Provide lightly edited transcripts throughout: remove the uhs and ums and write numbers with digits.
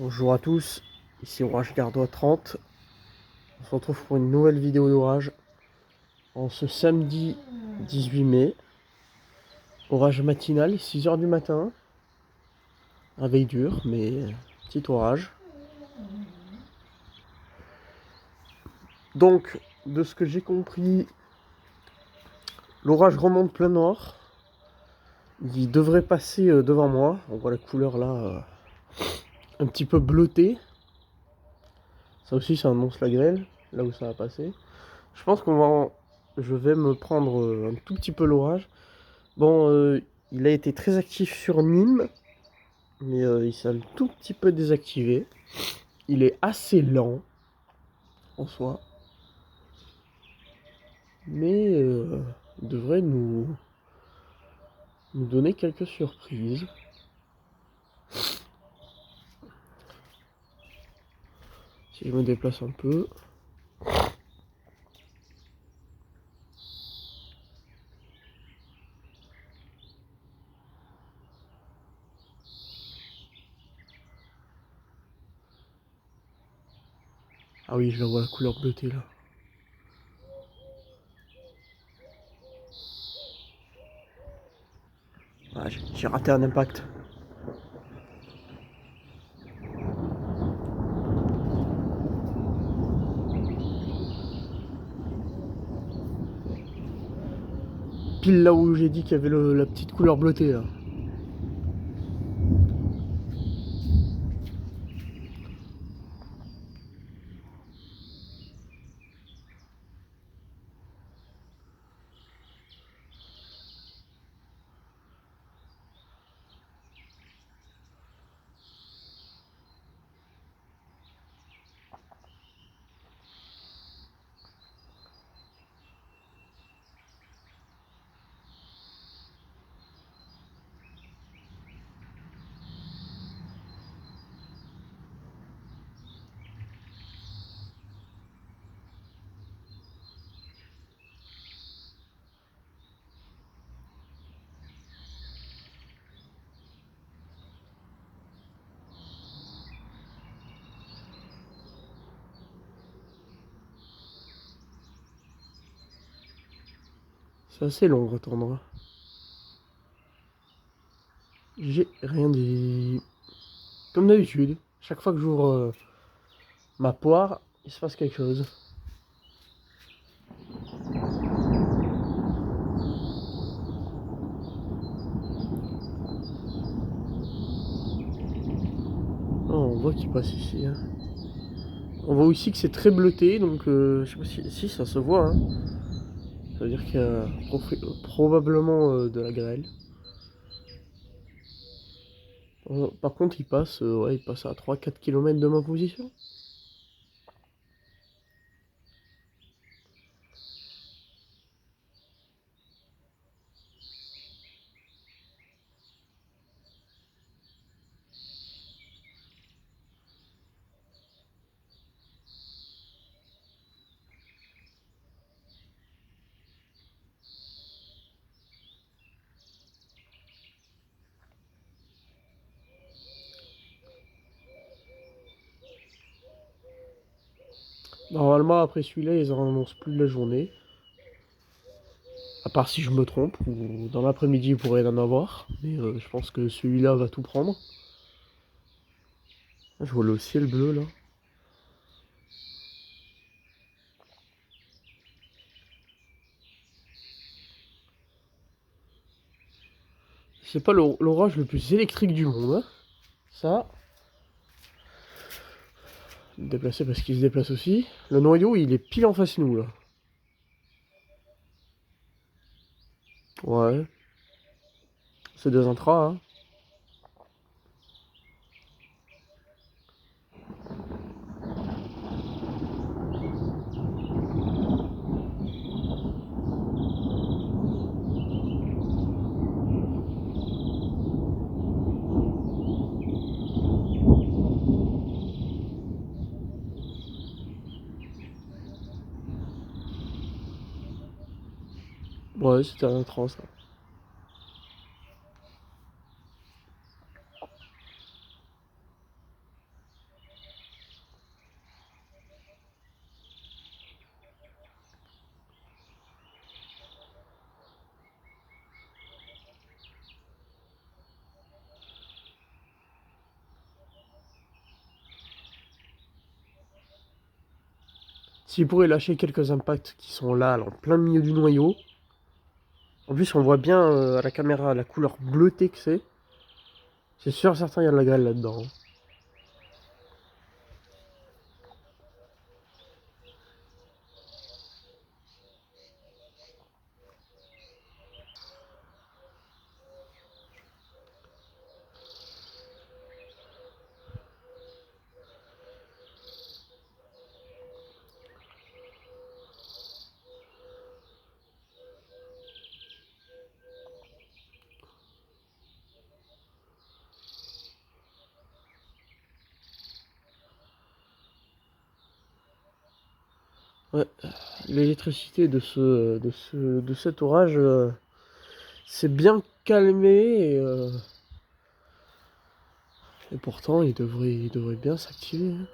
Bonjour à tous, ici Orage Gardois 30. On se retrouve pour une nouvelle vidéo d'orage en ce samedi 18 mai. Orage matinal, 6 h du matin. Réveil dur, mais petit orage. Donc, de ce que j'ai compris, l'orage remonte plein nord. Il devrait passer devant moi. On voit la couleur là, un petit peu bleutée. Ça aussi, ça annonce la grêle, là où ça va passer. Je pense je vais me prendre un tout petit peu l'orage. Bon, il a été très actif sur Nîmes, mais il s'est un tout petit peu désactivé. Il est assez lent en soi, mais il devrait nous donner quelques surprises. Si je me déplace un peu. Ah oui, je la vois, la couleur bleutée là. Ah, j'ai raté un impact. Pile là où j'ai dit qu'il y avait la petite couleur bleutée là. C'est assez long à attendre. J'ai rien dit. Comme d'habitude, chaque fois que j'ouvre ma poire, il se passe quelque chose. Oh, on voit qu'il passe ici. Hein. On voit aussi que c'est très bleuté, donc je sais pas si ça se voit. Hein. Ça veut dire qu'il y a probablement de la grêle. Par contre, ouais, il passe à 3-4 km de ma position. Normalement, après celui-là, ils en annoncent plus de la journée. À part si je me trompe, ou dans l'après-midi, il pourrait y en avoir. Mais je pense que celui-là va tout prendre. Ah, je vois le ciel bleu là. C'est pas l'orage le plus électrique du monde. Hein. Ça. Déplacé parce qu'il se déplace aussi. Le noyau, il est pile en face de nous là. Ouais. C'est des intras. Hein. Ouais, c'était un intran ça. S'il pourrait lâcher quelques impacts qui sont là, en plein milieu du noyau. En plus, on voit bien à la caméra la couleur bleutée que c'est. C'est sûr certain, il y a de la grêle là-dedans. Ouais, l'électricité de cet orage s'est bien calmé et pourtant il devrait bien s'activer. Hein.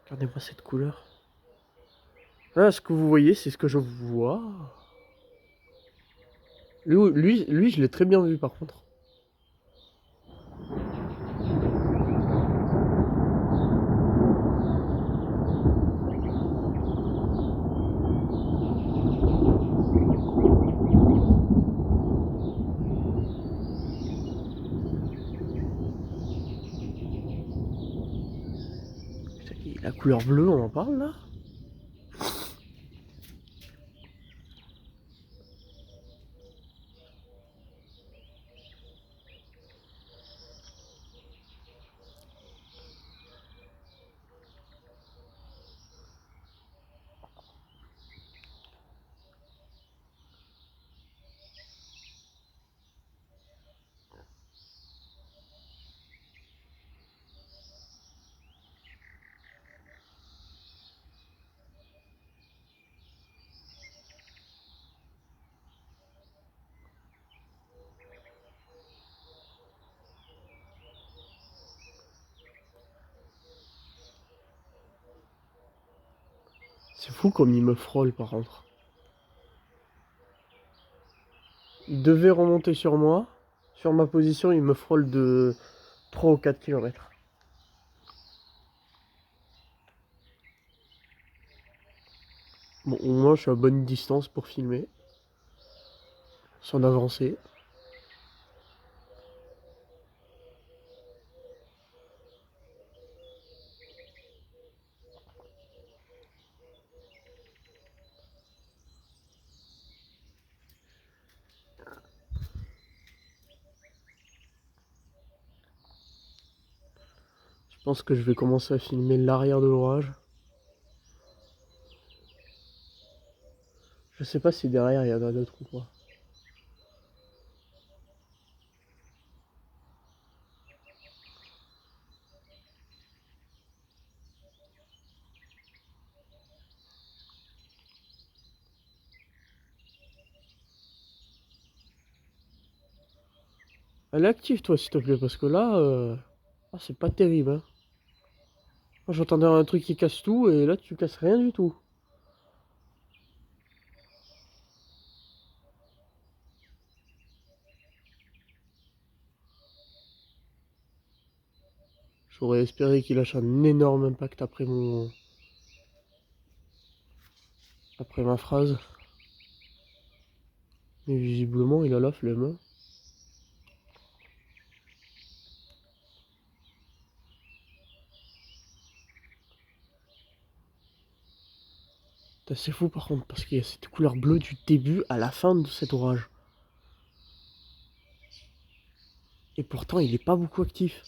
Regardez-moi cette couleur. Ah, ce que vous voyez, c'est ce que je vois. Lui je l'ai très bien vu par contre. Putain, la couleur bleue, on en parle là? C'est fou comme il me frôle par contre. Il devait remonter sur moi. Sur ma position, il me frôle de 3 ou 4 km. Bon, au moins je suis à bonne distance pour filmer. Sans avancer. Je pense que je vais commencer à filmer l'arrière de l'orage. Je sais pas si derrière il y en a d'autres ou pas. Elle est active toi s'il te plaît parce que là, ah, c'est pas terrible. Hein. Moi j'entendais un truc qui casse tout et là tu casses rien du tout. J'aurais espéré qu'il lâche un énorme impact après ma phrase. Mais visiblement il a la flemme. Hein. C'est fou par contre parce qu'il y a cette couleur bleue du début à la fin de cet orage. Et pourtant il est pas beaucoup actif.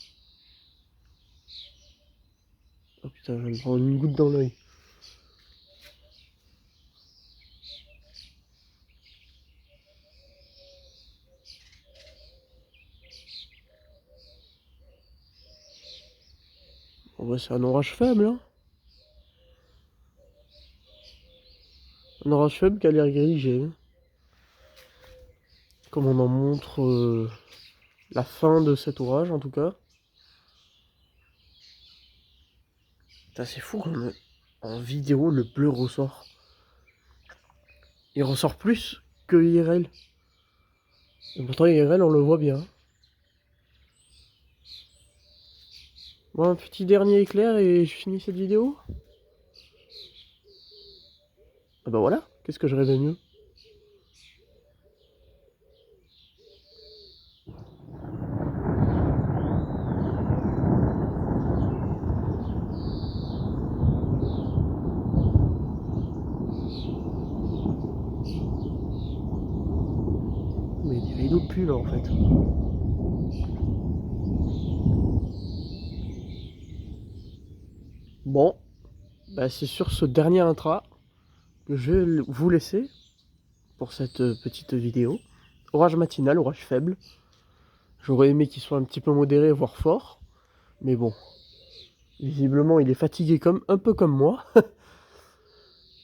Oh putain, je vais me prendre une goutte dans l'œil. En vrai c'est un orage faible hein. Un orage faible qui a l'air grigé. Hein. Comme on en montre la fin de cet orage en tout cas. C'est fou comme en vidéo le bleu ressort. Il ressort plus que IRL. Et pourtant IRL on le voit bien. Bon, un petit dernier éclair et je finis cette vidéo. Ah bah voilà, qu'est-ce que je rêvais mieux. Mais des rideaux de pull là en fait. Bon, bah c'est sur ce dernier intra que je vais vous laisser pour cette petite vidéo. Orage matinal, orage faible. J'aurais aimé qu'il soit un petit peu modéré, voire fort. Mais bon, visiblement il est fatigué comme un peu comme moi.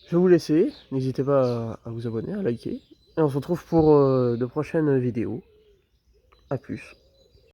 Je vais vous laisser. N'hésitez pas à vous abonner, à liker. Et on se retrouve pour de prochaines vidéos. A plus.